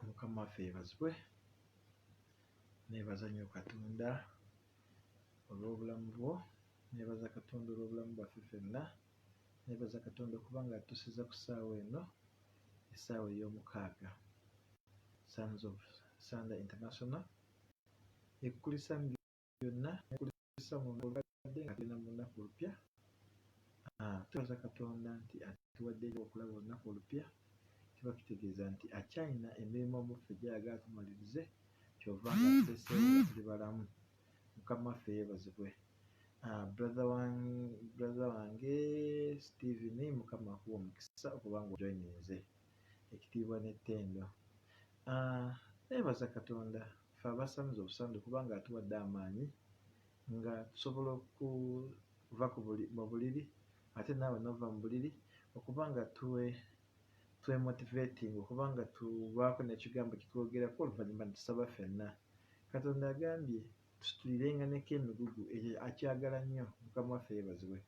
Mukama waffe yeebazibwe. Neebaza nnyo Katonda olw'obulamu bwo, neebaza Katonda olw'obulamu bwaffe ffenna, neebaza Katonda kubanga atusiza ku ssaawa eno, essaawa ey'omukaaga, Sons of Sunday International, ekkulisa mu byonna, ekkulisa mu olukadde nga tulina mu lunaku olupya. Twebaza Katonda nti atuwadde okulaba olunaku olupya, kiba kitegeeza nti akyalina emirimu mu ffe gy'ayagala tumalirize, kyova nga tuteeseewo nga tuli balamu. Mukama waffe yeebazibwe. Brother wange Stephen, Mukama akuwa omukisa okuba ng'ojoyininze, ekitiibwa n'ettendo. Neebaza Katonda ffe abasanuza obusandu kubanga atuwadde amaanyi nga tusobola okuva mu buliri, ate naawe n'ova mu buliri, okuba nga twemotivating, okuba nga tubaako n'ekigambo kitwogerako oluvannyuma ne tusaba ffenna. Katonda agambye tulirenga ne K'emigugu, ekyo akyagala nnyo. Mukama waffe yeebazibwe.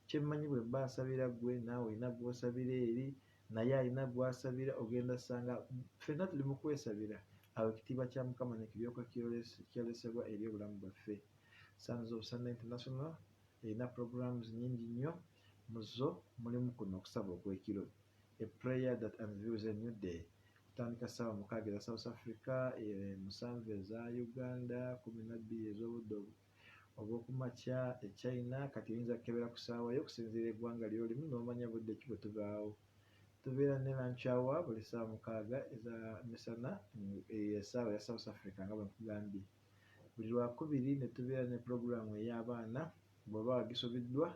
Kyemmanyi bwe mba nsabira ggwe, naawe olina gw'osabira eri, naye alina gw'asabira, ogenda ssanga ffenna tuli mu kwesabira. Awo ekitiibwa kya Mukama ne kiryoka kyolesebwa eri obulamu bwaffe. Sons of Sunday International erina programs nnyingi nnyo, mu zo mulimu kuno okusaba okw'ekiro, a prayer that unveils a new day. Kutandika ssaawa 6 eza South Africa, 7 eza Uganda, 12 ez'obudde obw'okumakya e China. Kati oyinza kukebera ku ssaawa yo okusinziira eggwanga ly'olimu n'omanya budde ki bwe tubaawo. Tubeera ne lunch hour buli ssaawa 6 eza misana, essaawa ya South Africa nga bwe nkugambye. Buli Lwakubiri ne tubeera ne puroguramu ey'abaana, bw'oba wagisubiddwa,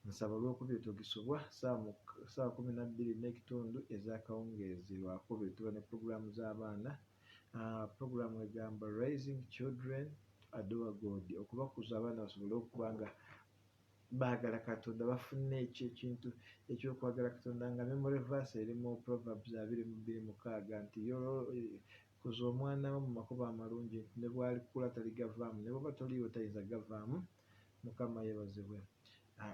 nsaba Olwokubiri tugisubwa ssaawa 12:30 ez'akawungeezi. Lwakubiri tuba ne puroguramu z'abaana. Puroguramu egamba Raising Children to Adore God, okubakuza abaana basobole okuba nga baagala Katonda, bafunne ekintu ekyokwagala Katonda, nga memory verse eri mu Proverbs 22:6 nti kuza omwana wo mu makubo amalungi, nti ne bw'alikula taligavaamu, ne bw'oba toliiwo tayinza gavaamu. Mukama yeebazibwe.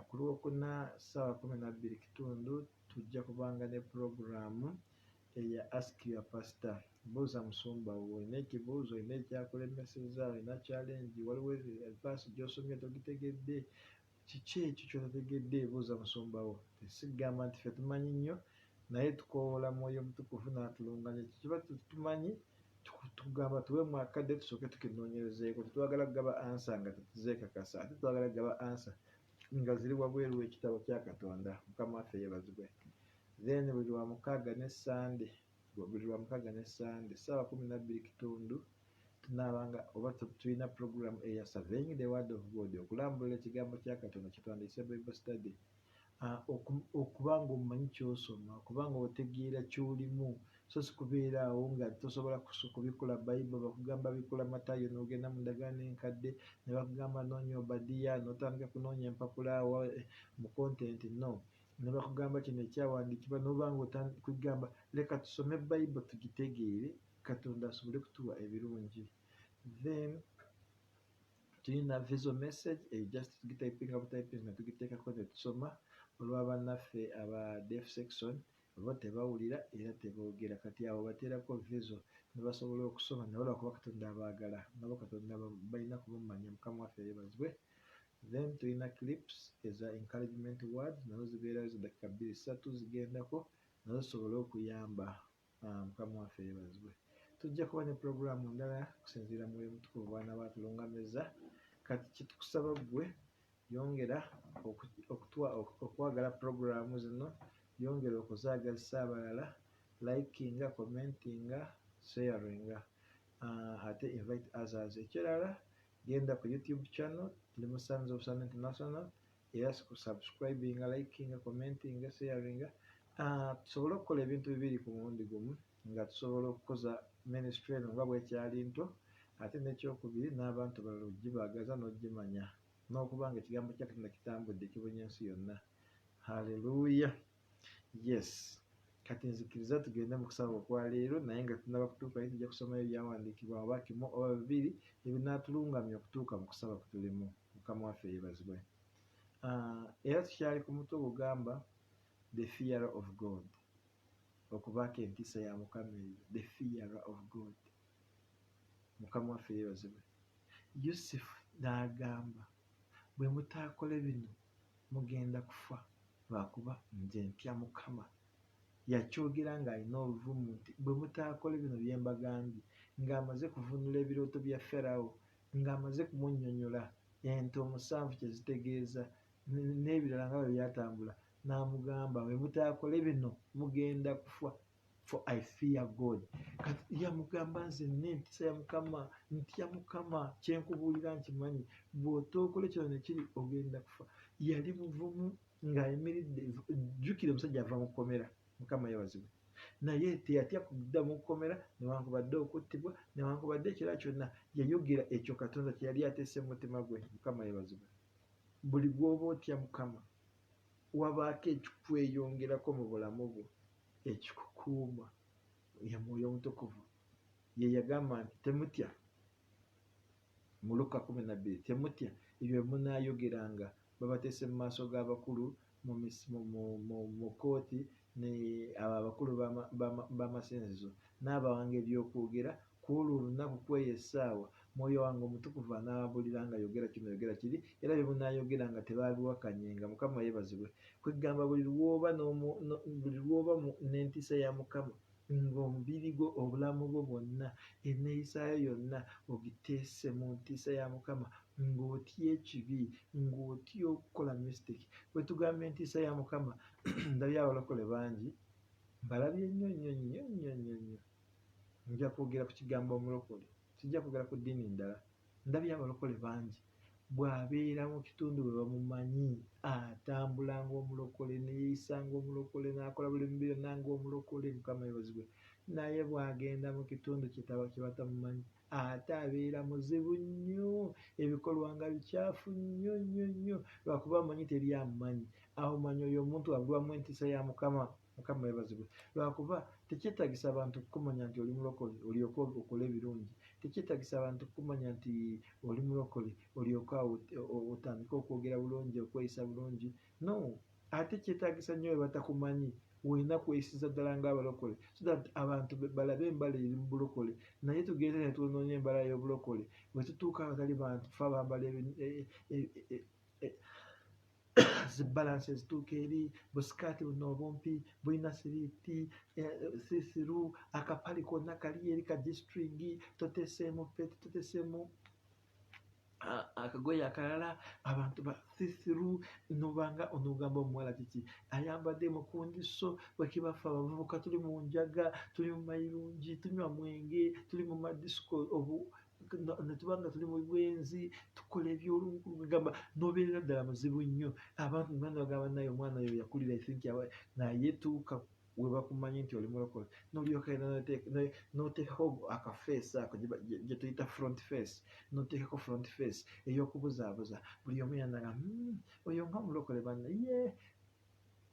Ku Lwokuna ssaawa 12:30 tujja kubanga ne puroguramu eya Ask Your Pastor. Buuza musumba wo, olina ekibuuzo, olina ekyakulemesezza, olina challenge, waliwo paasi gy'osomye togitegedde, kiki ekyo ky'otategedde, buuza musumba wo. Tesigamba nti ffe tumanyi nnyo, naye tukoowoola Mwoyo Mutukuvu n'atulungamya. Ekyo kiba tumanyi, tugamba tuweemu akadde tusooke tukinoonyerezeeko. Tetwagala kugaba ansa nga tetuzeekakasa, ate twagala kugaba ansa nga ziri wabweru w'ekitabo kya Katonda. Mukama waffe yeebazibwe. Then buli Lwamukaaga ne Sande, ssaawa 12:30 tunaabanga oba tulina puroguramu eya Surveying the Word of God, okulambula ekigambo kya Katonda kye twandiyise Bible study. Okuba ng'omanyi ky'osoma, okuba ng'otegeera ky'olimu, so si kubeera awo nga tosobola kubikola Bible, bakugamba bikola Matayo n'ogenda mu ndagaano enkadde, ne bakugamba noonya Obadiya n'otandika kunoonya empapula mu kontenti, no. Ne bakugamba kino ekyawandiikibwa n'oba ng'otandika leka tusome Bible tugitegeere, Katonda asobole kutuwa ebirungi. Then tulina visual message, just tugitayipinga butayipinzi ne tugiteekako ne tusoma, olw'abannaffe aba deaf section bo tebawulira era teboogera, kati abo bateerako visual ne basobola okusoma ne balaba kuba Katonda abaagala, nabo Katonda balina kumumanya. Mukama waffe yeebazibwe. Then tulina clips eza encouragement words, nazo zibeerayo za dakika 2-3 zigendako, nazo zisobole okuyamba. Mukama waffe yeebazibwe. Tujja kuba ne puroguramu ndala kusinziira Mwoyo Mutukuvu bw'anaaba atulungamizza. Kati kitukusaba ggwe, yongera okwagala puroguramu zino, yongera okuzaagazisa abalala, likinga, commentinga, sharinga, ate invite others. Ekirala, genda ku YouTube channel, tuli mu Sons of Sunday International, era subscribinga, likinga, commentinga, sharinga. Tusobole okukola ebintu bibiri ku mulundi gumu, nga tusobola okukoza ministry eno nga bw'ekyali nto, ate n'ekyokubiri n'abantu balala ogibaagaza n'ogimanya, n'okuba nga ekigambo kya Katonda kitambudde kibunye ensi yonna. Haleluya. Yes. Kati nzikiriza tugende mu kusaba okwa leero, naye nga tunaba kutuuka naye tujja kusomayo ebyawandiikibwa oba kimu oba bibiri ebinaatulungamya okutuuka mu kusaba kwe tulimu. Mukama waffe yeebazibwe. Era tukyali ku mutwe ogugamba the fear of God. okubaako entiisa ya Mukama eyo, the fear of God. Mukama waffe yeebazibwe. Yusufu n'agamba bwe mutaakole bino mugenda kufa lwakuba nze ntya Mukama. Yakyogera ng'alina obuvumu nti bwe mutaakole bino bye mbagambye, ng'amaze kuvunula ebirooto bya Ferawo, ng'amaze kumunnyonnyola ente 7 kye zitegeeza n'ebirala nga bwe byatambula, n'amugamba bwe mutaakole bino mugenda kufa. For I fear God. Kati yamugamba nze n'entiisa ya Mukama, ntya Mukama, kyenkubuulira nkimanyi, bw'otookole kino ne kiri ogenda kufa. Yali muvumu ng'ayimiridde, jjukira omusajja ava mu kkomera, Mukama yeebazibwe, naye teyatya kudda mu kkomera newankubadde okuttibwa newankubadde ekirala kyonna. Yayogera ekyo Katonda kye yali ateese mu mutima gwe. Mukama yeebazibwe. Buli gw'oba otya Mukama, wabaako ekikweyongerako mu bulamu bwo ekikukuuma. Ye Mwoyo Omutukuvu ye yagamba nti temutya, mu Luka 12, temutya ebyo munaayogeranga babateese mu maaso g'abakulu mu kooti ne abo abakulu b'amasinzizo n'abawanga ebyokwogera ku olwo olunaku kw'eyo essaawa Mwoyo wange Omutukuvu anaababulira nga yogera kino yogera kiri, era bye munaayogeranga tebaabiwakanyenga. Mukama yeebazibwe. Kwegamba buli lw'oba n'entiisa ya Mukama, ng'omubiri gwo obulamu bwo bwonna enneeyisaayo yonna ogiteese mu ntiisa ya Mukama, ng'otya ekibi, ng'otya okukola mistake. Bwe tugamba entiisa ya Mukama, ndabye abalokole bangi, mbalabye nnyo. Nja kwogera ku kigambo omulokole, sijja kwogera ku ddiini ndala. Ndabye abalokole bangi, bw'abeera mu kitundu bwe bamumanyi atambula ng'omulokole, neyeeyisa ng'omulokole, n'akola buli mubiri byonna ng'omulokole. Mukama yeebazibwe. Naye bw'agenda mu kitundu kye batamumanyi, ate abeera muzibu nnyo, ebikolwa nga bikyafu nnyo lwakuba amanyi teri amumanyi. Awo manyi oyo omuntu abulwamu entiisa ya Mukama. Mukama yeebazibwe. Lwakuba tekyetagisa abantu kukumanya nti oli mulokole olyoke okole ebirungi. Tekyetagisa abantu kukumanya nti oli mulokole olyoke otandike okwogera bulungi, okweyisa bulungi. No, ate kyetagisa nnyo bwe batakumanyi olina kweyisiza ddala ng'abalokole, so that abantu balabe embala eri mu bulokole. Naye tugende ne tunoonya embala y'obulokole, bwe tutuuka abatali bantu fe abambala zibalansi ezituuka eri, busikaati buno obumpi bulina siriiti, siisiru, akapale konna kali eri ka G-string, toteseemu peti, toteseemu akagoye akalala, abantu basiisiru, nobanga onogamba omuwala kiki ayambadde mukundiso. Bwe kibafa abavubuka tuli mu njaga, tuli mu mayirungi, tunywa mwenge, tuli mu madisiko netubanga tuli mu bwenzi, tukola ebyolugamba, nobeerera ddala muzibu nnyo. Abantu mwana bagamba naye omwana oyo yakulira ethinki naye tuuka we bakumanyi nti oli mulokole, n'olyoka n'oteekako akafeesi ako gye tuyita front face, n'oteekako front face ey'okubuzaabuza. Buli omu yanaga oyo nga mulokole banna ye.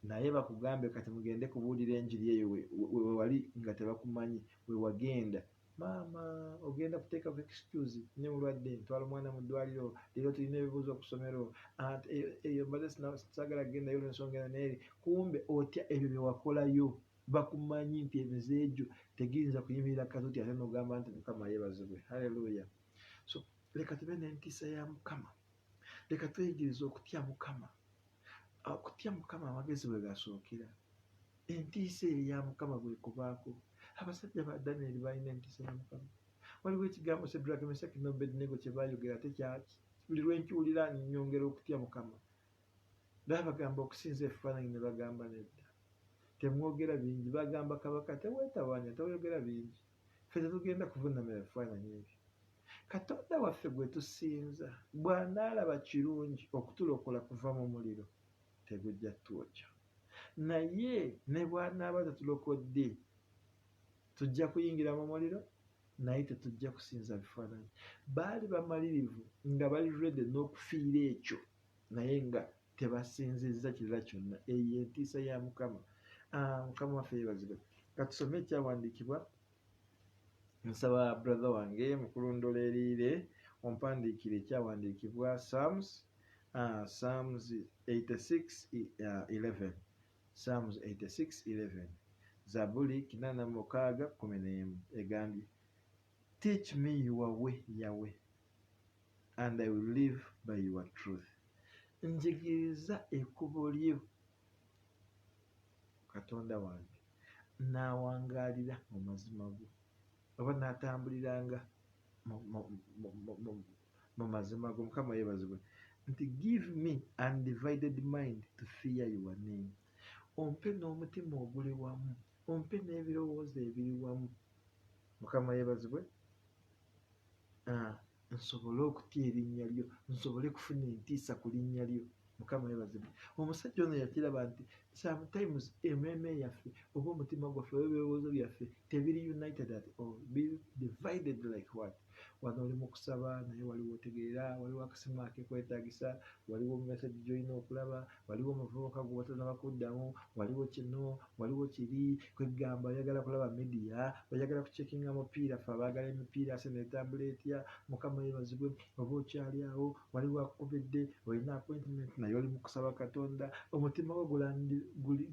Naye bakugambe kati mugende kubuulira enjiri eyo we wali nga tebakumanyi, we wagenda, maama ogenda kuteekako excuse ne mulwadde, ntwala omwana mu ddwaliro, leero tulina ebibuuzo ku ssomero, eyo mbaze saagala kugendayo olw'ensonga eno n'eri. Kumbe otya ebyo bye wakolayo, bakumanyi nti emize egyo tegiyinza kuyimirira katuuti ate n'ogamba nti Mukama yeebazibwe. Haleluya. So leka tube n'entiisa ya Mukama, leka tweyigirize okutya Mukama. Okutya Mukama amagezi bwe gasookera, entiisa eya Mukama bwe kubaako. Abasajja ba Danyeri balina entiisa ya Mukama. Waliwo ekigambo Sedraki, Mesaki n'Abedunego kye baayogera, ate buli lwe nkiwulira nnyongera okutya Mukama. Baba bagamba okusinza ebifaananyi ne bagamba nedda, temwogera bingi, bagamba kabaka teweetabanya, toyogera bingi, ffe tetugenda kuvuunamira bifaananyi ebyo. Katonda waffe gwe tusinza bw'anaalaba kirungi okutulokola kuva mu muliro, tegujja twokya. Naye ne bw'anaaba tetulokodde, tujja kuyingira mu muliro, naye tetujja kusinza bifaananyi. Baali bamalirivu nga bali ready n'okufiira ekyo, naye nga tebasinzizza kirala kyonna. Eyo entiisa ya Mukama. Mukama waffe yeebazibwe. Katusome ekyawandiikibwa. Nsaba brother wange mu kulondola eriire ompandiikire ekyawandiikibwa Psalms 86:11. Psalms 86:11. Zaburi 86:11 egambye, teach me your way, Yahweh, and I will live by your truth. Njigiriza ekkubo lyo Katonda wange, naawangaalira mu mazima go, oba naatambuliranga mu mazima go. Mukama yeebazibwe. Nti give me undivided mind to fear your name. Ompe n'omutima oguli wamu, ompe n'ebirowoozo ebiri wamu. Mukama yeebazibwe. Nsobole okutya erinnya lyo, nsobole kufuna entiisa ku linnya lyo. Mukama yeebazibwe. Omusajja ono yakiraba nti sometimes emmeeme yaffe oba omutima gwaffe oba ebirowoozo byaffe tebiri united at all, biri divided like what? Wano oli mu kusaba naye waliwo otegeera, waliwo akasimu akekwetaagisa, waliwo message gy'olina okulaba, waliwo omuvubuka gwe watanaba kuddamu, waliwo kino, waliwo kiri, kwegamba oyagala kulaba media, oyagala kucekinga mupiira, ffe abaagala emipiira ase neetambula etya. Mukama yeebazibwe. Oba okyali awo, waliwo akukubidde, olina appointment naye oli mu kusaba Katonda, omutima gwo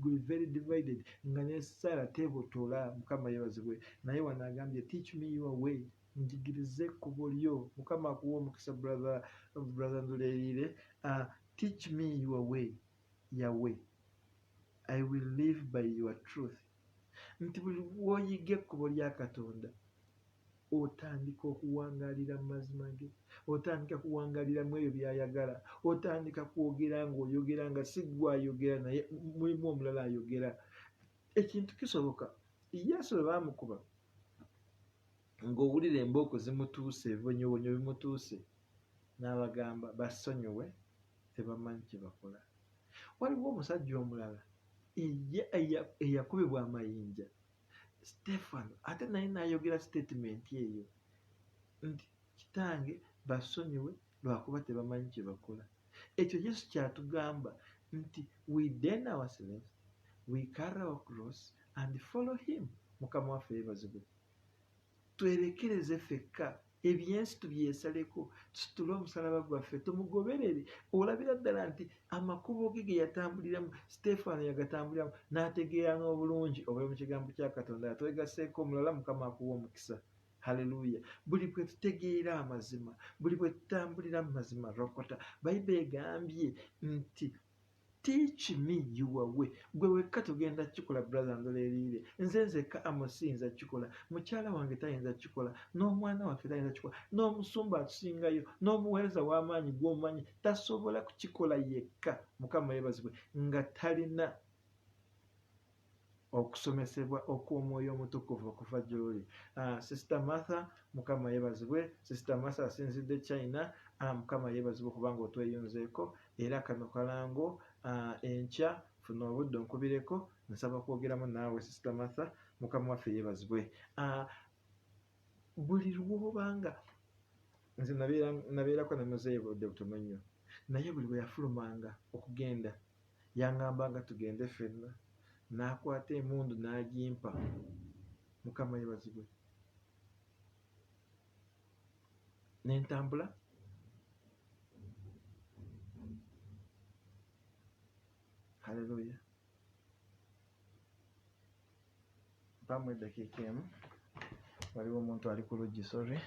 guli very divided, nga n'essaala teebotola. Mukama yeebazibwe. Naye wano agambye teach me your way, njigirize ekkubo lyo. Mukama akuwa omukisa brother Nduleerire. Teach me your way, Yahweh, I will live by your truth. Nti buli lw'oyiga ekkubo lya Katonda otandika okuwangaalira mu mazima ge, otandika kuwangaalira mu ebyo by'ayagala, otandika kwogera ng'oyogera nga si ggwe ayogera naye mulimu omulala ayogera. Ekintu kisoboka. Yesu bwe baamukuba ng'owulira embooko zimutuuse, ebibonyobonyo bimutuuse, n'abagamba basonyiwe, tebamanyi kye bakola. Waliwo omusajja omulala eyakubibwa amayinja, Stefano, ate naye n'ayogera statement eyo nti kitange basonyiwe lwakuba tebamanyi kye bakola. Ekyo Yesu kyatugamba nti we den ourselves, we carry our cross and follow him. Mukama waffe yeebazibwe. Twerekereze ffekka ebyensi tubyesaleko, tusitule omusalaba gwaffe tumugoberere. Olabira ddala nti amakubo ge yatambuliramu Stefano yagatambuliramu n'ategeera n'obulungi obuli mu kigambo kya Katonda. Twegaseeko omulala. Mukama akuwa omukisa. Haleluya. Buli bwe tutegeera amazima, buli bwe tutambulira mu mazima rokota, Bayibuli egambye nti teach me your way. Gwe wekka tugenda kikola brother Ndoleerire. Nze nzekka amusiyinza kikola, mukyala wange tayinza kikola, n'omwana waffe tayinza kikola, n'omusumba atusingayo, n'omuweereza w'amaanyi gw'omumanyi tasobola kukikola yekka. Mukama yeebazibwe. Nga talina okusomesebwa okw'Omwoyo Omutukuvu okuva gy'oli. Sister Martha, Mukama yeebazibwe. Sister Martha asinzidde China. Mukama yeebazibwe kubanga otweyunzeeko, era kano kalango enkya funa obudde onkubireko, nsaba kwogeramu naawe Sister Martha. Mukama waffe yeebazibwe. Buli lw'obanga nze nabeerako ne muzeeyi budde butono nnyo, naye buli bwe yafulumanga okugenda yangambanga tugende ffenna, n'akwata emundu n'agimpa. Mukama yeebazibwe. N'entambula haleluya. Mpamu eddakiika emu, waliwo omuntu ali ku luggi, sorry.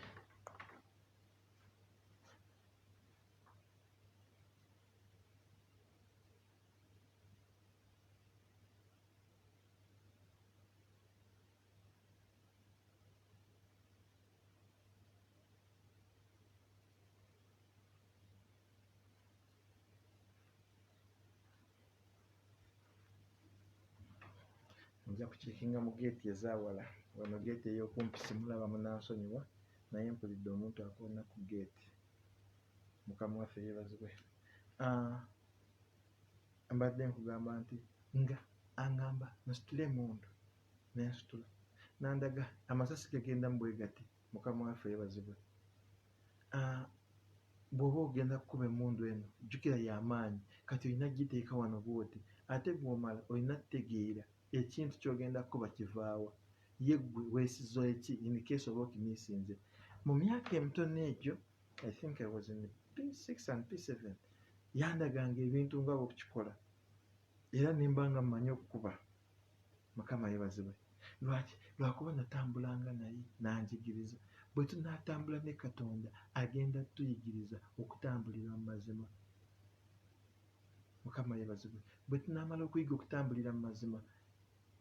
Nja kukiikinga mu geeti ezaawala. Wano geeti ey'okumpi simulaba munansonyiwa, naye mpulidde omuntu akoona ku geeti. Mukama waffe yeebazibwe. Mbadde nkugamba nti nga aŋŋamba nsitule emundu, nensitula, nandaga amasasi gagenda mu bwe gati. Mukama waffe yeebazibwe. Bw'oba ogenda kukuba emundu eno, jjukira y'amaanyi, kati olina giteeka wano bw'oti, ate bw'omala olina tegeera ekintu ky'ogenda kuba kivaawa, ye ggwe weesizo eki in case oba okimiisinze. Mu myaka emitono egyo, I think I was in P6 and P7, yandaganga ebintu nga bw'okukikola, era nimba nga mmanyi okukuba. Mukama yeebazibwe. lwaki lwakuba natambulanga naye nanjigiriza. Bwe tunaatambula ne Katonda agenda tuyigiriza okutambulira mu mazima. Mukama yeebazibwe. Bwe tunaamala okuyiga okutambulira mu mazima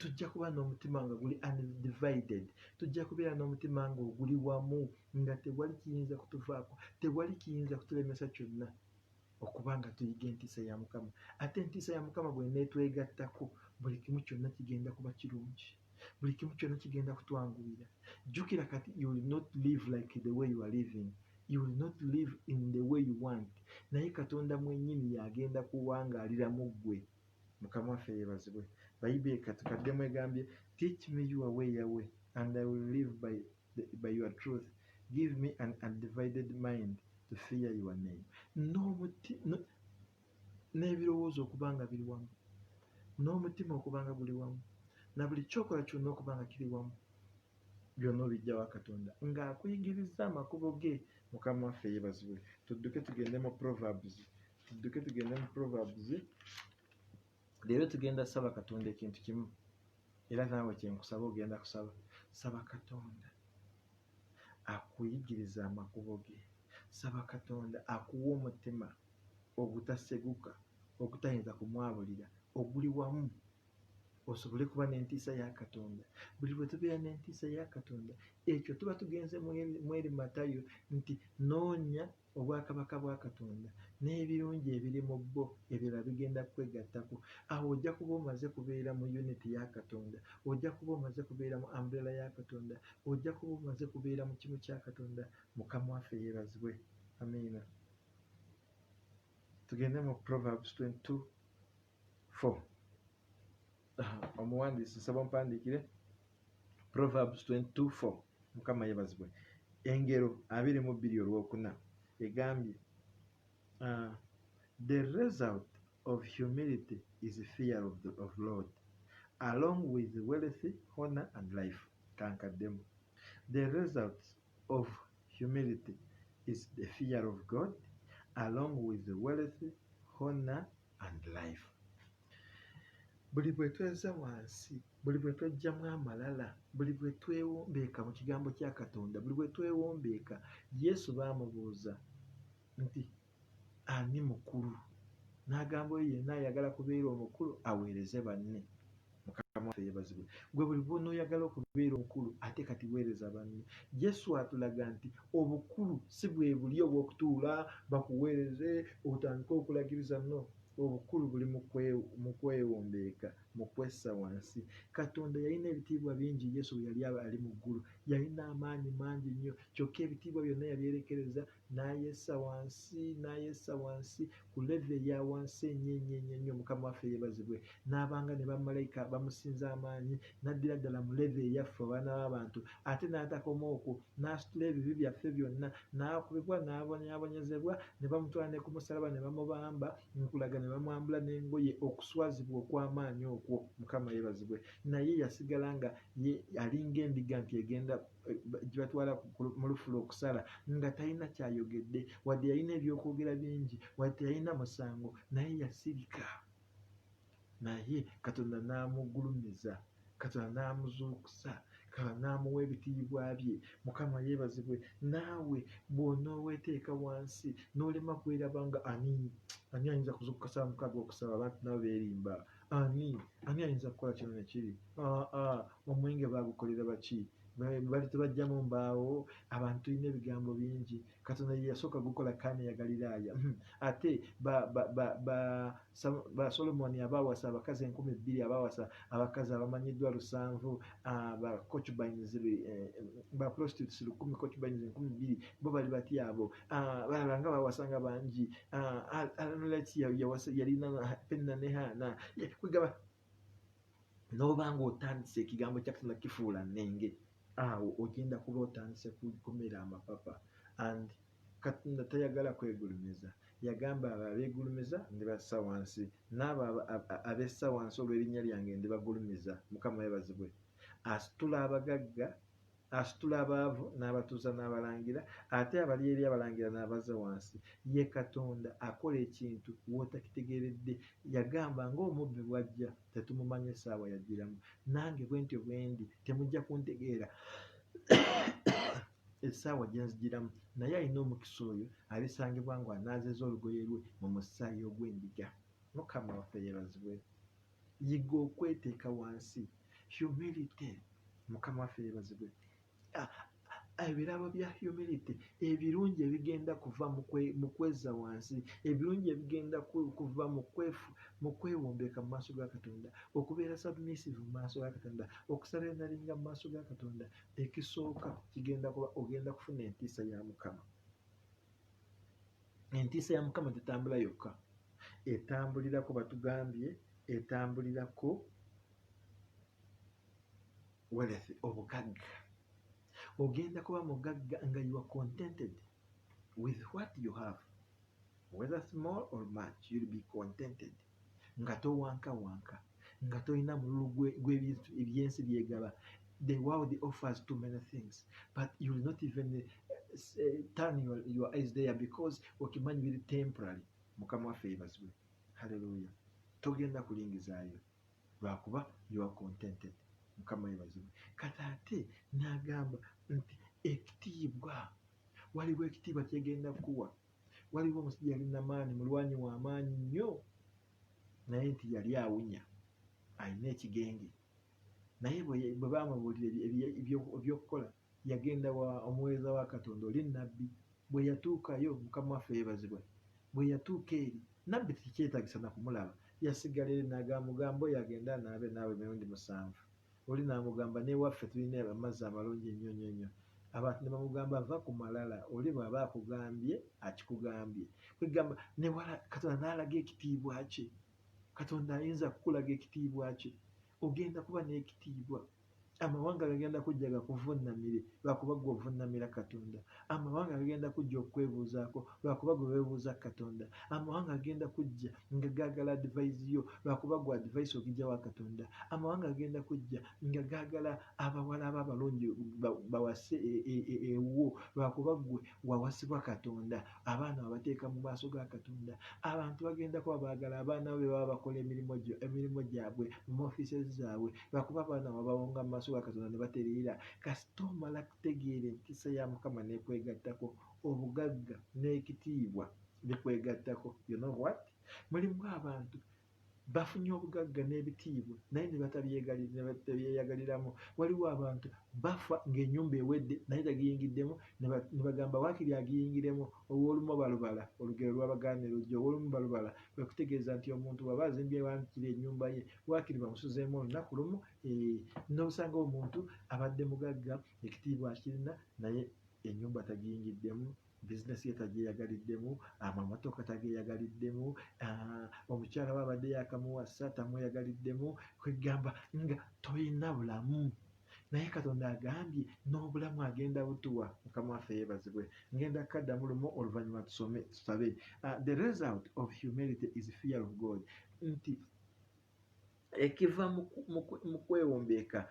tujja kuba n'omutima nga guli undivided, tujja kubeera n'omutima nga oguli wamu, nga tewali kiyinza kutuvaako, tewali kiyinza kutulemesa kyonna okuba nga tuyiga entiisa ya Mukama. Ate entiisa ya Mukama bw'eneetwegattako buli kimu kyonna kigenda kuba kirungi, buli kimu kyonna kigenda kutwanguyira. Jjukira kati you will not live like the way you are living, you will not live in the way you want, naye Katonda mwennyini y'agenda kuwangaaliramu ggwe. Mukama waffe yeebazibwe. Bayibuli kaddemu egambye, teach me your way, Yahweh, and I will live by your truth. Give me an undivided mind to fear your name. N'ebirowoozo okuba nga biri wamu, n'omutima okuba nga guli wamu, na buli kyokola kyonna okuba nga kiri wamu, byonna obijja wa Katonda ng'akuyigiriza amakubo ge. Mukama waffe yeebazibwe. Tudduke tugende mu Proverbs. Leero tugenda saba Katonda ekintu kimu, era naawe kyenkusaba ogenda kusaba. Saba Katonda akuyigiriza amakubo ge. Saba Katonda akuwa omutima ogutaseguka, ogutayinza kumwabulira, oguli wamu, osobole kuba n'entiisa ya Katonda. Buli bwe tubeera n'entiisa ya Katonda, ekyo tuba tugenze mu eri Matayo nti noonya obwakabaka bwa Katonda n'ebirungi ebiri mu bwo ebirala bigenda kwegattako. Awo ojja kuba omaze kubeera mu unity ya Katonda, ojja kuba omaze kubeera mu umbrella ya Katonda, ojja kuba omaze kubeera mu kimu kya Katonda. Mukama waffe yeebazibwe. Amiina. Tugende mu Proverbs 22:4. Omuwandiisi nsaba mpandiikire Proverbs 22:4. Mukama yeebazibwe. Engero 22:4 egambye, the result of humility is fear of Lord, along with wealth, honor and life. Kankaddemu. The result of humility is the fear of God, along with wealth, honor and life. Buli bwe tweza wansi, buli bwe twejjamu amalala, buli bwe twewombeeka mu kigambo kya Katonda, buli bwe twewombeeka, Yesu baamubuuza nti ani mukulu? N'agamba oyo yenna ayagala kubeera omukulu aweereze banne. Mukama waffe yeebazibwe. Gwe buli bw'onooyagala okubeera omukulu ate kati weereza banne. Yesu atulaga nti obukulu si bwe buli obw'okutuula bakuweereze otandike okulagiriza, no. Obukulu buli mu kwewombeeka, mu kwessa wansi. Katonda yalina ebitiibwa bingi Yesu bwe yali ali mu ggulu, yalina amaanyi mangi nnyo, kyokka ebitiibwa byonna yabyerekereza n'ayessa wansi ku leve eya wansi ennyo. Mukama waffe yeebazibwe. N'abanga ne bamalayika bamusinza amaanyi, n'addira ddala mu leve eyaffe abaana b'abantu, ate n'atakoma okwo, n'asitula ebibi byaffe byonna, n'akubibwa n'abonyaabonyezebwa, ne bamutwala ne ku musalaba ne bamubamba, nkulaga ne bamwambula n'engoye, okuswazibwa okw'amaanyi okwo. Mukama yeebazibwe. Naye yasigala nga alinga endiga nti egenda gye batwala mu lufulo okusala, nga talina kyayogedde, wadde yalina ebyokwogera bingi, wadde yalina musango, naye yasirika. Naye Katonda n'amugulumiza, Katonda n'amuzuukusa, Katonda n'amuwa ebitiibwa bye. Mukama yeebazibwe. Naawe bw'onooweeteeka wansi n'olema kweraba nga ani ayinza kuzuukuka ssaawa mukaaga okusaba abantu nabo beerimba, ani ayinza kukola kino nekiri, omwenge baagukolera baki, bali tebajjamu mbaawo. Abantu tulina ebigambo bingi. Katonda ye yasooka gukola Kaana ya Galiraaya, ate ba Solomoni abaawasa abakazi 2,000, abaawasa abakazi abamanyiddwa 700, ba concubines, ba prostitutes 1,000, concubines 2,000, bo bali bati abo. Balaba nga baawasanga bangi. Alamulaki yalina Penina ne Haana. Kwegaba n'oba ng'otandise ekigambo kya Katonda kifuula nnenge, awo ogenda kuba otandise kukomera amapapa. And Katonda tayagala kwegulumiza. Yagamba abo abeegulumiza ndibassa wansi, n'abo abessa wansi olw'erinnya lyange ndibagulumiza. Mukama yeebazibwe. Asitula abagagga asitula abaavu n'abatuuza n'abalangira, ate abali eri abalangira n'abaza wansi. Ye Katonda akola ekintu w'otakitegeeredde. Yagamba ng'omubbi bw'ajja tetumumanyi essaawa yajjiramu, nange bwe ntyo bwe ndi temujja kuntegeera essaawa gye nzijiramu. Naye alina omukisa oyo alisangibwa ng'anaazeza olugoye lwe mu musaayi ogw'endiga. Mukama waffe yeebazibwe. Yiga okweteeka wansi, humility. Mukama waffe yeebazibwe. Ebirabo bya humility, ebirungi ebigenda kuva mu kwezza wansi, ebirungi ebigenda kuva mu kwewombeeka mu maaso ga Katonda, okubeera submissive mu maaso ga Katonda, okusalendalinga mu maaso ga Katonda. Ekisooka kigenda kuba ogenda kufuna entiisa ya Mukama. Entiisa ya Mukama tetambula yokka, etambulirako batugambye, etambulirako wealth, obugagga. Ogenda kuba mugagga nga you are contented with what you have, whether small or much. You'll be contented. Nga towankawanka, nga tolina mululu gw'ebintu ebyensi byegaba. The world offers too many things, but you will not even turn your eyes there because okimanyi biri temporary. Mukama waffe yeebazibwe. Hallelujah. Togenda kulingizaayo lwakuba you are contented. Mukama yeebazibwe. Kati ate n'agamba nti ekitiibwa, waliwo ekitiibwa kyegenda kuwa. Waliwo omusajja yalina maanyi, mulwanyi wa maanyi nnyo, naye nti yali awunya, alina ekigenge. Naye bwe baamubuulira ebyokukola, yagenda omuweereza wa Katonda oli nnabbi. Bwe yatuukayo, Mukama waffe yeebazibwe, bwe yatuuka eri nabbi tekyetagisa na kumulaba, yasigala eri n'agamugamba oyo agenda anaabe naawe emirundi 7. Oli n'amugamba n'ewaffe tulina amazzi amalungi ennyo nnyo nnyo. Abantu ne bamugamba ava ku malala, oli bw'aba akugambye akikugambye. Kwegamba ne Katonda n'alaga ekitiibwa kye. Katonda ayinza kukulaga ekitiibwa kye. Ogenda kuba n'ekitiibwa. Amawanga gagenda kujja gakuvunnamire lwakuba gwe ovunnamira Katonda. Amawanga gagenda kujja okwebuuzaako lwakuba gwe weebuuza Katonda. Amawanga gagenda kujja nga gaagala advice yo lwakuba gwe advice ogijja wa Katonda. Amawanga gagenda kujja nga gaagala abawala abalungi bawase ewuwo lwakuba gwe wawasibwa Katonda. Abaana babateeka mu maaso ga Katonda. Abantu bagenda kuba baagala abaana be baba bakola emirimu gyabwe mu offices zaabwe lwakuba abaana babawonga mu maaso ga Katonda ne batereera. Kasita omala kutegeera entiisa ya Mukama n'ekwegattako, obugagga n'ekitiibwa bikwegattako. You know what? Mulimu abantu bafunye obugagga n'ebitiibwa naye ne batabyeyagaliramu. Waliwo abantu bafa ng'ennyumba ewedde naye tagiyingiddemu, ne bagamba waakiri agiyingiremu. Ow'olumu balubala, olugero lw'abagaana lujja, ow'olumu balubala kwe kutegeeza nti omuntu bw'aba azimbye waakiri ennyumba ye, waakiri bamusuzeemu olunaku lumu. N'osanga omuntu abadde mugagga, ekitiibwa akirina naye ennyumba tagiyingiddemu, bizinesi ye tagyeyagaliddemu, amamotoka tageeyagaliddemu, omukyala we abadde yakamuwasa tamweyagaliddemu. Kwegamba nga tolina bulamu. Naye Katonda agambye n'obulamu agenda butuwa. Mukama waffe yeebazibwe. Ngenda kukaddamu lumu oluvannyuma tusabe. The result of humility is fear of God. Nti ekiva mu kwewombeeka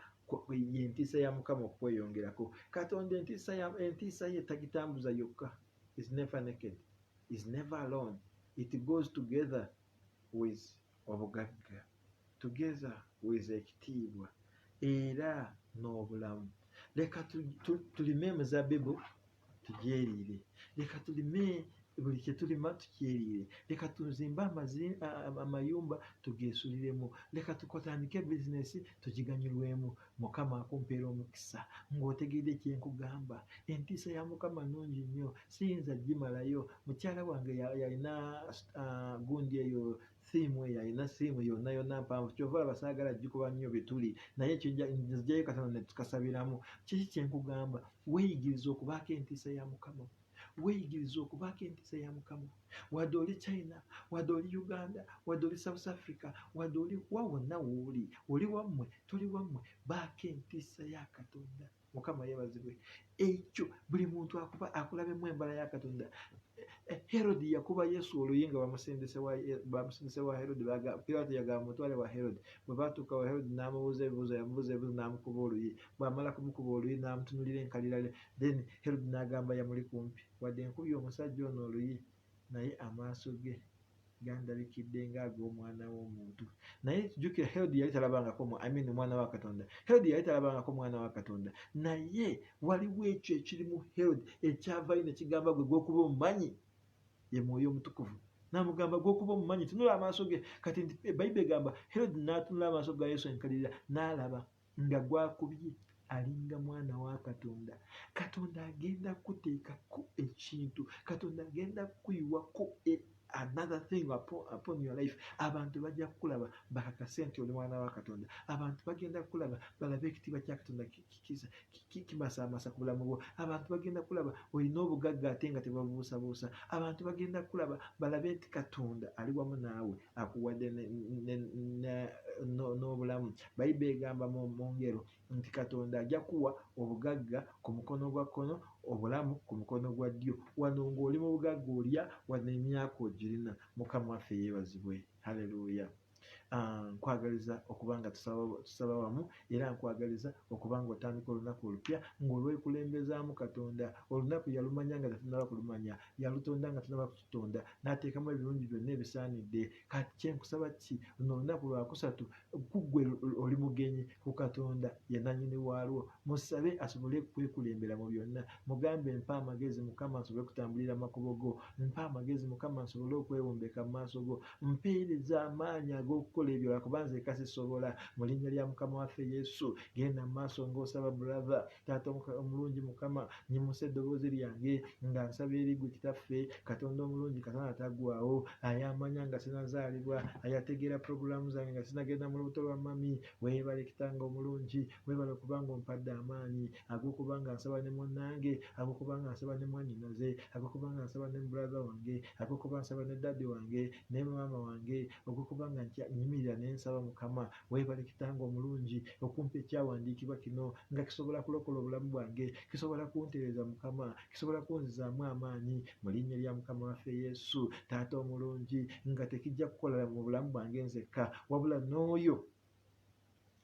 entiisa ya Mukama okweyongerako. Katonda entiisa ye tagitambuza yokka. Is never naked, is never alone. It goes together with obugagga, together with ekitiibwa era n'obulamu. Leka tulime emizabbibu tugyeriire. Leka tulime buli kye tulima tukyeriire. Leka tuzimbe amayumba tugeesuliremu. Leka tukotandike bizinesi tugiganyulwemu. Mukama akumpeera omukisa ng'otegedde kye nkugamba. Entiisa ya Mukama nnungi nnyo, siyinza gimalayo. Mukyala wange yalina gundi eyo siimu eyo, alina siimu yonna yonna mpanvu. Kyova olaba saagala gikuba nnyo bye tuli, naye nzigyayo Katonda ne tukasabiramu. Kiki kye nkugamba? Weeyigirize okubaako entiisa ya Mukama. Weeyigirize okubaako entiisa ya Mukama. Wadde oli China, wadde oli Uganda, wadde oli South Africa, wadde oli wa wonna w'oli, oli wammwe, toli wammwe, baako entiisa ya Katonda. mukama yeebazibwe ekyo buli muntu akulabemu embala ya Katonda. Herodi yakuba Yesu oluyinga bamusindise wa Herodi Piraato yagamba mutwale wa Herodi bwe baatuuka wa Herodi n'amubuuza ebibuuzo yamubuuza ebibuuzo n'amukuba oluyi bw'amala kumukuba oluyi n'amutunulira enkalirale then Herodi n'agamba yamuli kumpi wadde nkubye omusajja ono oluyi naye amaaso ge gandabikidde ng'ag'omwana w'omuntu. Naye tujjukira Herodi yali talabangako omwana wa Katonda. Herodi yali talabangako mwana wa Katonda naye waliwo ekyo ekiri mu Herodi ekyavayo ne kigamba gwe gw'okuba omumanyi ye Mwoyo Omutukuvu n'amugamba gw'okuba omumanyi tunula amaaso ge. Kati Bayibuli egamba Herodi n'atunula amaaso ga Yesu enkalirira n'alaba nga gwakubye alinga mwana wa Katonda. Katonda agenda kuteekako ekintu, Katonda agenda kuyiwako another thing upon your life. Abantu bajja kukulaba bakakase nti oli mwana wa Katonda. Abantu bagenda kulaba balabe ekitiibwa kya Katonda kimasaamasa ku bulamu bwo. Abantu bagenda kulaba olina obugagga ate nga tebabuusabuusa. Abantu bagenda kulaba balabe nti Katonda ali wamu naawe akuwadde n'obulamu. Bayibuli egamba mu ngero nti Katonda ajja kuwa obugagga ku mukono gwa kkono, obulamu ku mukono gwa ddyo. Wano ng'oli mu bugagga olya, wano emyaka ogirina. Mukama waffe yeebazibwe. Haleluya. Nkwagaliza okuba nga tusaba wamu era nkwagaliza okuba nga otandika olunaku olupya ng'olwekulembezaamu Katonda. Olunaku yalumanya nga tetunaba kulumanya, yalutonda nga tunaba kututonda, n'ateekamu ebirungi byonna ebisaanidde. Kati kyenkusaba ki? Luno olunaku lwakusatu kuggwe oli mugenyi ku Katonda ye nannyini waalwo. Musabe asobole kwekulembera mu byonna. Mugambe mpa amagezi Mukama nsobole kutambulira makubo go. Mpa amagezi Mukama nsobole okwewombeka mu maaso go. Mpeereza amaanyi ag'okukola ebyo lwakuba nze eka sisobola. Mu linnya lya Mukama waffe Yesu genda mu maaso ng'osaba brother. Taata omulungi Mukama nyimusa eddoboozi lyange nga nsaba eri ggwe Kitaffe Katonda omulungi, Katonda ataggwaawo, ayamanya nga sinazaalibwa, ayategeera purogulaamu zange nga sinagenda mu lubuto lwa mami. Weebale Kitange omulungi, weebale okubanga ompadde amaanyi ag'okuba nga nsaba ne munnange, ag'okuba nga nsaba ne mwannyinaze, ag'okuba nga nsaba ne brother wange, ag'okuba nsaba ne daddy wange ne maama wange, ogw'okuba nga nyimirira ne nsaba Mukama. Weebale Kitange omulungi okumpa ekyawandiikibwa kino nga kisobola kulokola obulamu bwange, kisobola kuntereeza Mukama, kisobola kunzizaamu amaanyi mu linnya lya Mukama waffe Yesu. Taata omulungi nga tekijja kukola mu bulamu bwange nzekka wabula n'oyo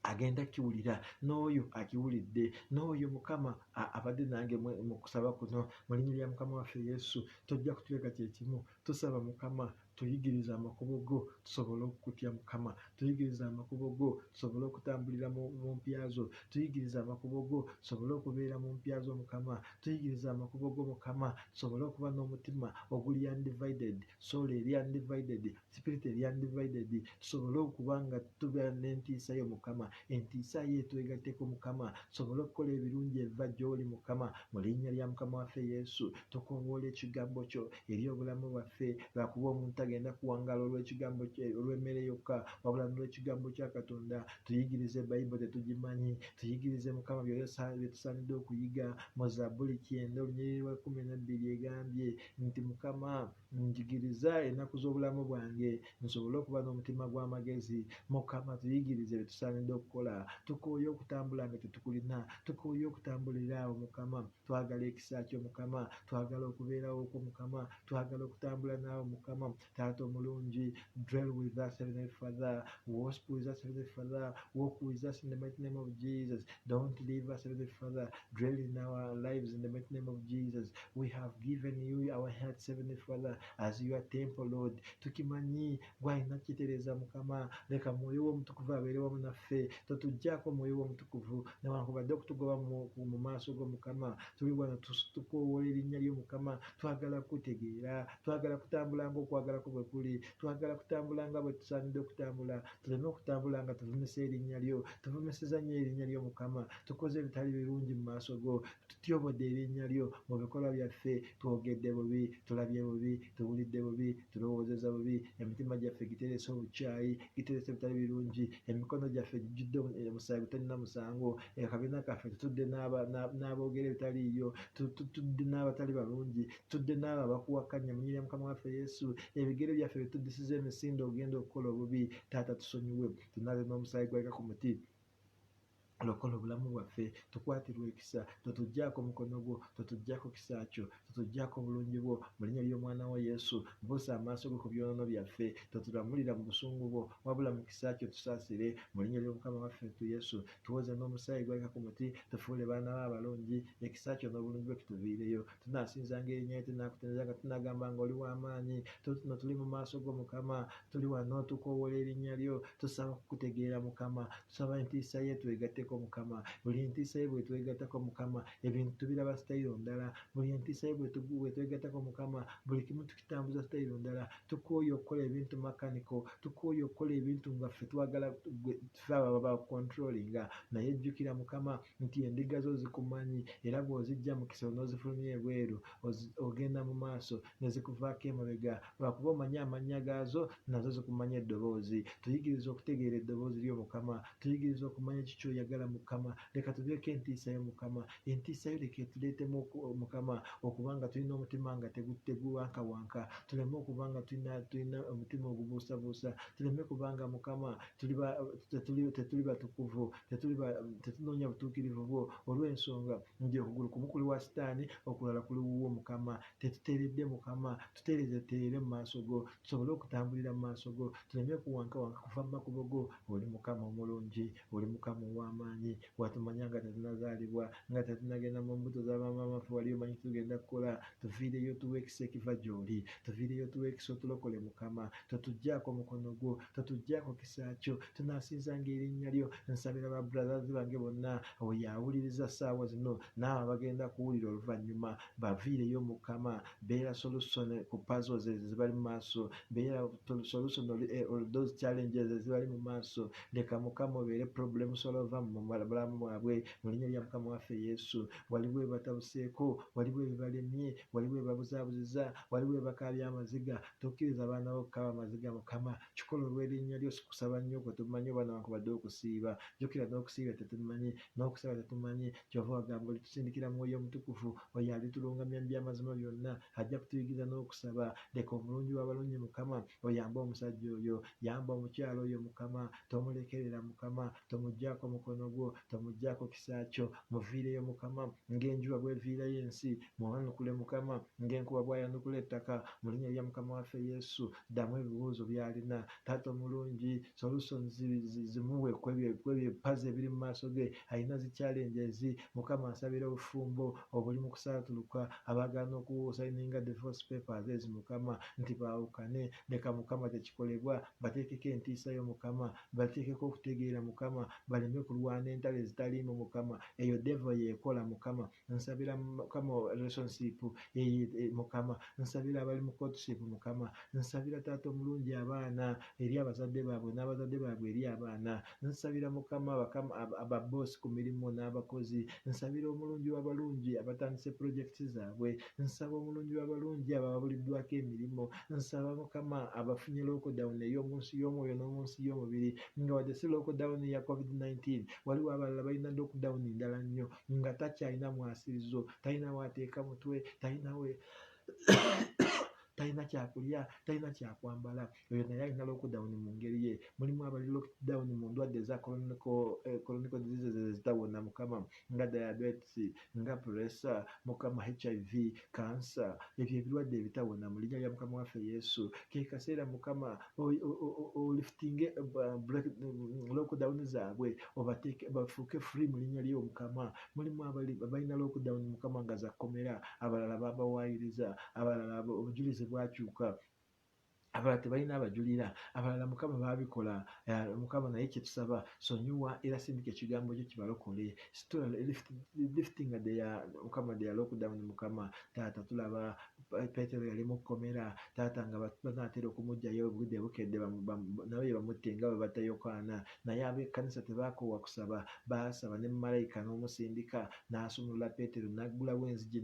agenda kiwulira, n'oyo akiwulidde, n'oyo Mukama abadde nange mu kusaba kuno mu linnya lya Mukama waffe Yesu. Tojja kutuleka kye kimu. Tusaba Mukama tuyigirize amakubo go tusobole okukutya Mukama. Tuyigirize amakubo go tusobole okutambulira mu mpya zo. Tuyigirize amakubo go tusobole okubeera mu mpya zo Mukama. Tuyigirize amakubo go Mukama tusobole okuba n'omutima oguli undivided, soul eri undivided, spirit eri undivided. Tusobole okuba nga tubeera n'entiisa yo Mukama. Entiisa ye twegatteko Mukama. Tusobole okukola ebirungi ebiva gy'oli Mukama mu linnya lya Mukama waffe Yesu. Tukoowoola ekigambo kyo eri obulamu bwaffe lwakuba omuntu agenda kuwangaala olw'ekigambo kye olw'emmere yokka wabula n'olw'ekigambo kya Katonda. Tuyigirize Bayibuli tetugimanyi, tuyigirize Mukama bye tusaanidde okuyiga. Mu Zabbuli 9:12 egambye nti Mukama njigiriza ennaku z'obulamu bwange nsobole okuba n'omutima gw'amagezi. Mukama tuyigirize bye tusaanidde okukola. Tukooye okutambula nga tetukulina, tukooye okutambulira awo Mukama. Twagala ekisa kyo Mukama, twagala okubeerawo kwo Mukama, twagala okutambula naawe Mukama. Taata omulungi, dwell with us Heavenly Father, worship with us Heavenly Father, walk with us in the mighty name of Jesus. Don't leave us Heavenly Father, dwell in our lives in the mighty name of Jesus. We have given you our hearts Heavenly Father as your temple Lord. Tukimanyi gwalina kitereeza Mukama, leka Mwoyo w'Omutukuvu abeere wamu naffe. Totuggyako Mwoyo w'Omutukuvu newankubadde okutugoba mu maaso go Mukama. Tuli wano tukoowoola erinnya lyo Mukama. Twagala kutegeera, twagala kutambula ng'okwagala kwo bwe kuli, twagala kutambula nga bwe tusaanidde okutambula. Tuleme okutambula nga tuvumisa erinnya lyo, tuvumisiza nnyo erinnya lyo Mukama. Tukoze ebitali birungi mu maaso go, tutyobodde erinnya lyo mu bikolwa byaffe. Twogedde bubi, tulabye bubi, tuwulidde bubi, tulowoozezza bubi. Emitima gyaffe giterese obukyayi, giterese ebitali birungi. Emikono gyaffe gijjudde omusaayi gutalina musango. Akabiina kaffe tutudde n'aboogera ebitaliiyo, tutudde n'abatali balungi, tutudde n'abo abakuwakanya mu linnya lya Mukama waffe Yesu. Ebigere byaffe bye tuddisiza emisinde ogenda okukola obubi. Taata tusonyiwe, tunaaze n'omusaayi gwaleka ku muti lokola obulamu bwaffe, tukwatirwe ekisa, totuggyako mukono gwo, totuggyako kisa kyo, totuggyako obulungi bwo, mu linnya ly'omwana wa Yesu. Buusa amaaso go ku byonoono byaffe, totulamulira mu busungu bwo, wabula mu kisa kyo tusaasire, mu linnya ly'omukama waffe Yesu. Tuwoze n'omusaayi gwaka ku muti, tufuule baana bo abalungi, ekisa kyo n'obulungi bwe kituviireyo. Tunaasinzanga erinnya lyo, tunaakutenderezanga, tunaagamba ng'oli w'amaanyi. Tuno tuli mu maaso go Mukama, tuli wano tukoowoola erinnya lyo, tusaba kukutegeera Mukama, tusaba entiisa ye twegatteko Mukama. Buli entiisa ye bwe twegattako Mukama, ebintu tubiraba sitayiro ndala. Buli entiisa ye bwe twegattako Mukama, buli kimu tukitambuza sitayiro ndala. Tukooye okukola ebintu makaniko, tukooye okukola ebintu nga ffe twagala ffe aba controllinga. Naye jjukira Mukama nti endiga zo zikumanyi, era bw'ozijja mu kisero n'ozifulumya ebweru, ogenda mu maaso ne zikuvaako emabega. Lwakuba omanyi amannya gaazo, nazo zikumanya eddoboozi. Tuyigirize okutegeera eddoboozi lyo Mukama, tuyigirize okumanya ki ky'oyagala Mukama. Leka tubyeko entiisa yo Mukama, entiisa yo leka etuleetemu Mukama okuba nga tulina omutima nga teguwankawanka, tuleme okuba nga tulina omutima ogubuusabuusa, tuleme kubanga Mukama tetuli batukuvu, tetunoonya butuukirivu bwo, olw'ensonga nti okugulu kumu kuli wa Sitaani, okulala kuli wuwo Mukama. Tetuteeredde Mukama, tuteereze mu maaso go, tusobole okutambulira mu maaso go, tuleme kuwankawanka kuva mu makubo go. Oli Mukama omulungi, oli Mukama ow'amaanyi, watumanya nga tetunazaalibwa, nga tetunagenda mu mbuto z'abamaama ffe wali omanyi tugenda kukola. Tuviireyo tuwe ekisa ekiva gy'oli, tuviireyo tuwe ekisa otulokole Mukama. Totuggyako mukono gwo, totuggyako kisa kyo, tunaasinzanga erinnya lyo. Nsabira ba brothers bange bonna oyo awuliriza ssaawa zino, naawe abagenda kuwulira oluvannyuma, baviireyo Mukama. Beera solution ku puzzles ezibali mu maaso, beera solution those challenges ezibali mu maaso. Leka Mukama obeere problem solver mu bulamu bwabwe, mu linnya lya Mukama waffe Yesu. Waliwo ebatabuseeko, waliwo ebibalemye, waliwo ebabuzaabuziza, waliwo ebakaabya amaziga. Tokkiriza abaana bo kukaaba amaziga Mukama, kikola olw'erinnya lyo. Sikusaba nnyo kwe tumanyi oba newankubadde okusiiba, jjukira n'okusiiba tetumanyi, n'okusaba tetumanyi. Kyova wagamba olitusindikira Mwoyo Omutukuvu, oyo alitulungamya mu by'amazima byonna, ajja kutuyigiriza n'okusaba. Leka omulungi w'abalungi Mukama oyambe omusajja oyo, yamba omukyala oyo Mukama, tomulekerera Mukama, tomuggyako mukono gwo, tomuggyako kisa kyo. Muviireyo Mukama ng'enjuba bw'eviirayo ensi, muwanukule Mukama ng'enkuba bw'ayanukula ettaka, mu linnya lya Mukama waffe Yesu. Ddamu ebibuuzo by'alina, Taata omulungi, solutions zimuwe kwebyo pazi ebiri mu maaso ge. Alina zi challenges Mukama, asabira obufumbo obuli mu kusaatuluka, abaagala okusayininga divorce papers ezi Mukama nti baawukane. Leka Mukama tekikolebwa, bateekeko entiisa yo Mukama, bateekeko okutegeera Mukama, baleme kulwana entalo ezitaliimu Mukama. Eyo devil yeekola Mukama. Nsabira Mukama relationship Mukama, nsabira abali mu courtship Mukama, nsabira Taata omulungi abaana eri abazadde baabwe n'abazadde baabwe eri abaana. Nsabira Mukama ababosi ku mirimu n'abakozi. Nsabira omulungi w'abalungi abatandise projekiti zaabwe. Nsaba omulungi w'abalungi ababuliddwako emirimu. Nsaba Mukama abafunye lockdown ey'omunsi y'omwoyo n'omunsi y'omubiri, nga wadde si lockdown ya COVID-19, waliwo abalala balina lockdown ndala nnyo nga takyalina mwasirizo, talina waateeka mutwe, talina kyakulya, talina kyakwambala. Oyo naye alina lockdown mu ngeri ye. Mulimu abali lockdown mu ndwadde eza chronic diseases ezitawona Mukama, nga diabetes, nga pressure Mukama, HIV, cancer. Ebyo ebirwadde ebitawona mu linnya lya Mukama waffe Yesu. Ke kaseera Mukama oliftinge lockdown zaabwe, obateeke bafuuke free mu linnya lyo Mukama. Mulimu abalina lockdown Mukama nga zakkomera, abalala babawaayiriza, abalala obujulizi bwakyuka, abalala tebalina abajulira, abalala Mukama baabikola. Mukama naye kyetusaba, sonyiwa era sindika ekigambo kyo kibalokole. Lifting Mukama their lockdown Mukama. Taata tulaba Peetero yali mu kkomera, Taata nga banaatera okumuggyayo obudde bukedde naye bamutte nga bwe batta Yokaana. Naye ab'ekkanisa tebaakoowa kusaba, baasaba ne malayika n'omusindika n'asumulula Peetero, n'aggulawo enzigi,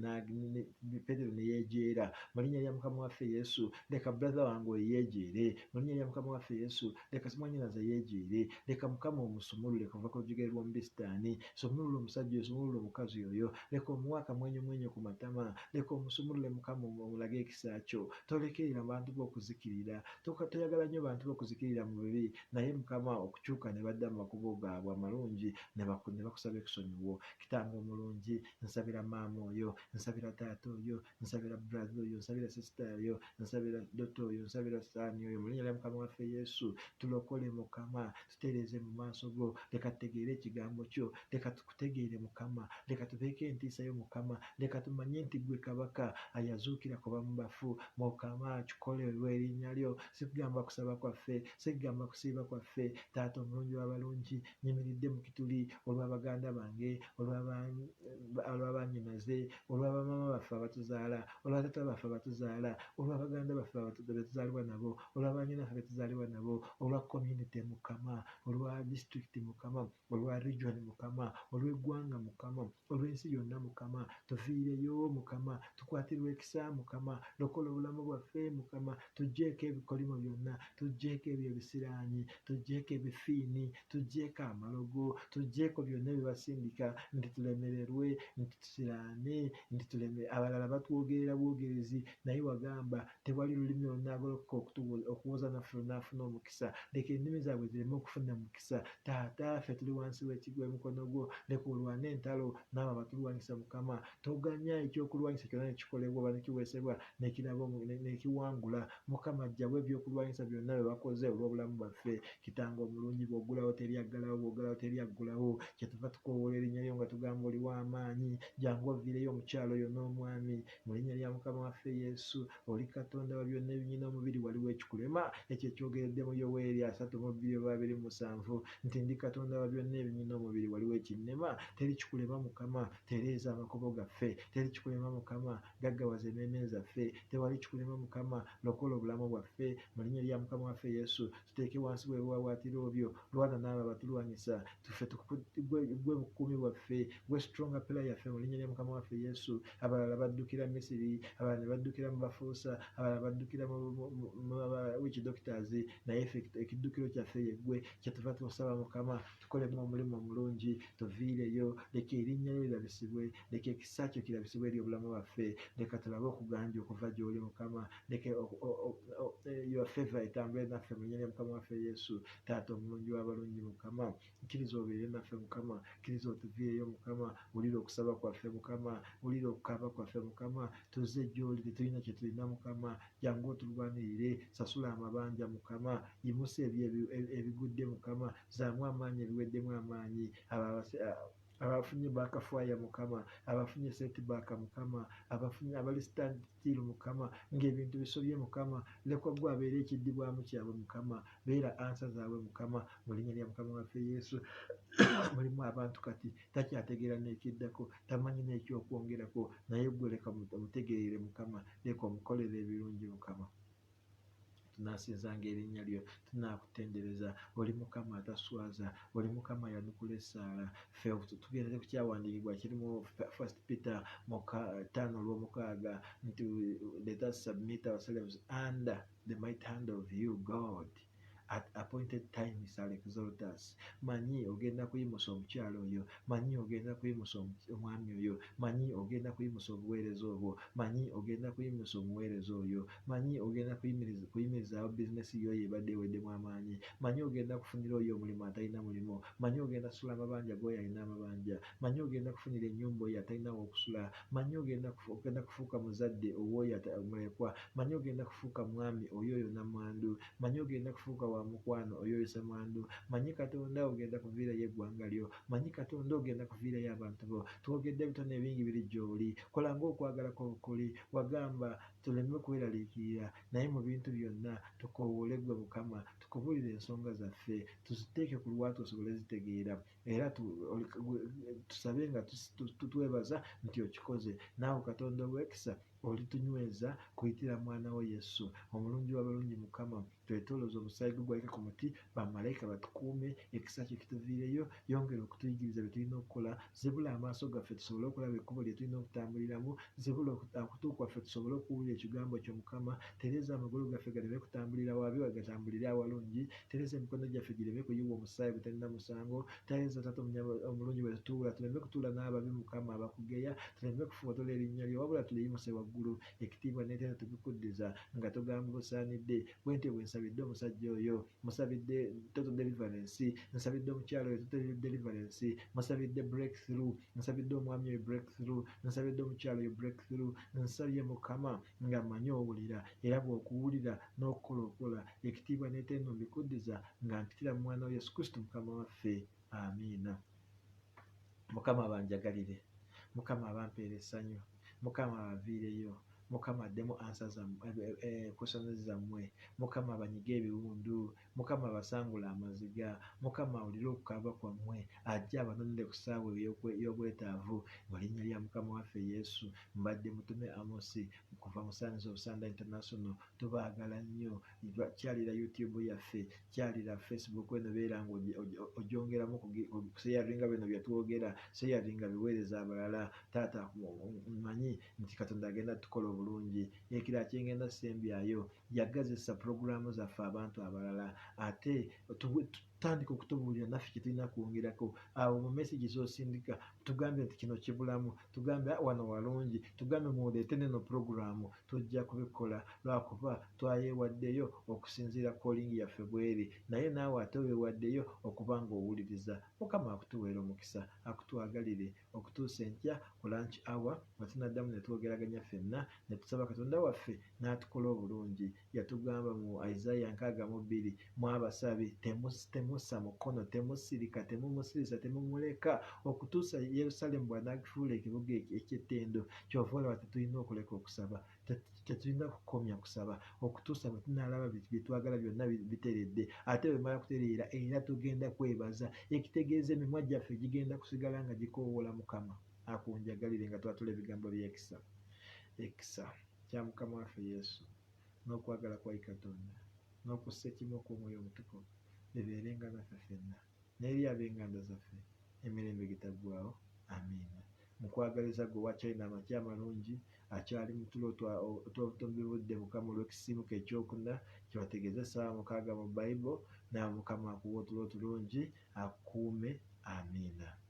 Peetero ne yeejeera. Mu linnya lya Mukama waffe Yesu, leka brother wange yeejeere mu linnya lya Mukama waffe Yesu. Leka mwannyinaze yeejeere, leka Mukama omusumulule kuva ku lujjudde lw'omubisitaani, somulule omusajja oyo, somulule omukazi oyo, leka omuwe akamwenyumwenyu ku matama, leka omusumulule Mukama omulage ekisa kyo. Tolekerera bantu b'okuzikirira, toyagala nnyo bantu b'okuzikirira mu bibi, naye Mukama okukyuka ne badda mu makubo gaabwe amalungi ne bakusaba ekisonyiwo. Kitange omulungi, nsabira maama oyo, nsabira taata oyo, nsabira brother oyo, nsabira sister oyo, nsabira dotto oyo, nsabira saani oyo, mu linnya lya Mukama waffe Yesu. Tulokole Mukama, tutereeze mu maaso go, leka tutegeere ekigambo kyo, leka tukutegeere Mukama, leka tubeeko entiisa yo Mukama, leka tumanye nti gwe kabaka ayazuukira kuba mu bafu. Mukama kikole olw'erinnya lyo, sikugamba kusaba kwaffe, sikugamba kusiiba kwaffe. Taata omulungi w'abalungi, nyimiridde mu kituli olw'abaganda bange, olw'abannyinaze, olw'abamama baffe abatuzaala, olw'ataata baffe abatuzaala, olw'abaganda baffe betuzaalibwa nabo, olw'abanyinaffe betuzaalibwa nabo, olwa community Mukama, olwa district Mukama, olwa region Mukama, olw'eggwanga Mukama, olw'ensi yonna Mukama. Tuviireyo Mukama, tukwatirwe ekisa Mukama, lokola obulamu bwaffe Mukama, tuggyeeko ebikolimo byonna, tuggyeeko ebyo ebisiraanyi, tuggyeeko ebifiini, tuggyeeko amalogo, tuggyeeko byonna ebibasindika nti tulemererwe, nti tusiraane, nti abalala batwogerera bwogerezi, naye wagamba tewali lulimi olunaagolokoka okuwoza naffe lunaafuna omukisa. Leka ennimi zaabwe zireme okufuna mukisa. Taata ffe tuli wansi w'emikono gwo, leka olwane entalo n'abo abatulwanyisa Mukama. Toganya ekyokulwanyisa kyonna ne kikolebwa oba ne kiweesebwa ne kiwangula. Mukama ajjawo ebyokulwanyisa byonna bye bakoze olw'obulamu bwaffe. Kitange omulungi, bw'oggulawo teryaggalawo, bw'oggalawo teryaggulawo. Kyetuva tukoowoola erinnya lyo nga tugamba oli w'amaanyi. Jangu oviireyo omukyalo oyo n'omwami mu linnya lya Mukama waffe Yesu. Oli Katonda wa byonna ebinyina omubiri, waliwo ekikulema. Ekyo ekyogeredde mu Yoweeri 3:2-7 nti ndi Katonda wa byonna ebinyina omubiri, waliwo ekinnema. Teri kikulema Mukama, tereeza amakubo gaffe. Teri kikulema Mukama, gaggawaza emmeeme zaffe. Tewali kikulema Mukama, lokola obulamu bwaffe mu linnya lya Mukama waffe Yesu. Tuteeke wansi w'ebiwawaatiro byo, lwana n'abo abatulwanyisa. Tuffe gwe bukuumi bwaffe, gwe stronger pillar yaffe mu linnya lya Mukama waffe Yesu. Abalala baddukira Misiri, abalala ne baddukira mu bafuusa, abalala baddukira mu witch doctors, naye ffe ekiddukiro kyaffe ye ggwe. Kyetuva tusaba Mukama, tukolemu omulimu omulungi, tuviireyo, leka erinnya lyo lirabisibwe, leka ekisa kyo kirabisibwe eri obulamu bwaffe. Leka tulabe okuganja okuva gy'oli Mukama, leka your favor etambule naffe mu linnya lya Mukama waffe Yesu. Taata omulungi w'abalungi Mukama, kkiriza obeere naffe Mukama, kkiriza otuviireyo Mukama, wulira okusaba kwaffe Mukama, wulira okukaaba kwaffe Mukama. Tuzze gy'oli, tetulina kye tulina Mukama, jangu otulwanirire, sasula amabanja Mukama, yimusa ebigudde Mukama, zaamu amaanyi ebiweddemu amaanyi. Abafunye baakafaya Mukama, abafunye setbaaka Mukama, abafunye abali standstill Mukama, ng'ebintu bisobye Mukama, leka gwe abeere ekiddibwamu kyabwe Mukama, beera ansa zaabwe Mukama mu linnya lya Mukama waffe Yesu. Mulimu abantu kati takyategeera n'ekiddako, tamanyi n'ekyokwongerako, naye gwe leka omutegeerere Mukama, leka omukolere ebirungi Mukama. Tunaasinzanga erinnya lyo, tunaakutendereza. Oli Mukama ataswaza, oli Mukama ayanukula essaala. Ffe tugendere ku kyawandiikibwa kirimu 1 Peter 5:6 nti let us submit ourselves under the mighty hand of you God. At appointed time shall exalt us. Manyi ogenda kuyimusa omukyalo oyo, manyi ogenda kuyimusa omwami oyo, manyi ogenda kuyimusa obuweereza obwo, manyi ogenda kuyimusa omuweereza oyo, manyi ogenda kuyimirizaawo bizinesi yo ebadde eweddemu amaanyi, manyi ogenda kufunira oyo omulimu atalina mulimu, manyi ogenda kusula amabanja g'oyo alina amabanja, manyi ogenda kufunira ennyumba oyo atalinawo okusula, manyi ogenda kufuuka muzadde ow'oyo omulekwa, manyi ogenda kufuuka mwami oyo namwandu, manyi ogenda kufuuka wa mukwano oyo Ssemwandu, manyi Katonda ogenda kuviirayo eggwanga lyo, manyi Katonda ogenda kuviirayo abantu bo. Twogedde ebitono ebingi biri gy'oli, kola ng'okwagala kwo bukuli. Wagamba tuleme kweraliikirira, naye mu bintu byonna tukoowoole ggwe Mukama, tukubuulire ensonga zaffe, tuziteeke ku lwatu osobole zitegeera. era tusabe nga tutwebaza nti okikoze. Naawe Katonda ow'ekisa olitunyweza kuyitira mwana wo Yesu omulungi w'abalungi. Mukama twetoloza omusaayi gwe gwaleka ku muti, bamalayika batukuume, ekisa kye kituviireyo, yongera okutuyigiriza bye tulina okukola, zibula amaaso gaffe tusobole okulaba ekkubo lye tulina okutambuliramu, zibula okutuuka kwaffe tusobole okuwulira ekigambo kyo Mukama. Tereeza amagulu gaffe galeme kutambulira wabi, gatambulire awalungi. Tereeza emikono gyaffe gireme kuyiwa omusaayi gutalina musango. Tereeza Taata omulungi bwe tutuula tuleme kutuula n'ababi Mukama abakugeya, tuleme kufotola erinnya lyo, wabula tuliyimuse waggulu. Ekitiibwa n'etenda tubikuddiza nga tugamba busaanidde. Bwe ntyo bwe nsabidde omusajja oyo, musabidde total deliverance, nsabidde omukyalo oyo total deliverance, musabidde breakthrough, nsabidde omwami oyo breakthrough, nsabidde omukyalo oyo breakthrough. Nsabye Mukama nga mmanyi owulira, era bw'okuwulira n'okukola okola. Ekitiibwa n'etenda mbikuddiza nga mpitira mu mwana wa Yesu Kristo Mukama waffe. Amiina. Mukama abanjagalire, Mukama abampeera essanyu, Mukama abaviireyo, Mukama addemu ansa kwesonezi zammwe, Mukama abanyige ebiwundu, Mukama abasangula amaziga, Mukama awulire okukaaba kwammwe, ajje abanonere ku ssaawa y'obwetaavu. Mu linnya lya Mukama waffe Yesu, mbadde mutume Amosi kuva mu Sons of Sunday International. Tubaagala nnyo. Kyalira YouTube yaffe, kyalira Facebook eno beera nga ogyongeramu kuseyaringa bino bye twogera, seyaringa biweereza abalala. Taata mmanyi nti Katonda agenda tukola obulungi. Ekirala kye ngenda sembyayo, yagazisa pulogulaamu zaffe abantu abalala, ate tutandika okutubuulira naffe kye tulina kwongerako. Awo mu mesegi z'osindika tugambe nti kino kibulamu, tugambe wano walungi, tugambe muleete neno pulogulaamu, tujja kubikola lwakuba twayeewaddeyo okusinziira calling yaffe bweri, naye naawe ate weewaddeyo okuba nga owuliriza. Mukama akutuweera omukisa, akutwagalire okutuusa enkya ku lunch hour nga tunaddamu ne twogeraganya ffenna ne tusaba Katonda waffe n'atukola obulungi. Yatugamba mu Isaiah 62, mwabasabi temussa mukono, temusirika, temumusirisa, temumuleka okutuusa Yerusaalemi bw'anaakifuula ekibuga eky'ettendo. Kyova olaba tetulina okuleka okusaba, tetulina kukomya kusaba okutuusa bwe tunaalaba bye twagala byonna biteredde. Ate bwe mala kutereera era tugenda kwebaza, ekitegeeza emimwa gyaffe gigenda kusigala nga gikoowoola Mukama. Akunjagalire nga twatula ebigambo by'ekisa. Ekisa kya Mukama waffe Yesu n'okwagala kwa Katonda n'okussa ekimu kw'Omwoyo Omutukuvu bibeerenga naffe ffenna n'eri ab'enganda zaffe emirembe gitaggwaawo. Amiina. Mukwagaliza gwe wa China amakya amalungi, akyali mu tulo tw'obutondebudde Mukama olw'ekisiimuka ekyokuna kyebategeeza essaawa 6 mu Bayibuli. Nawe Mukama akuwa otulo tulungi, akukuume. Amiina.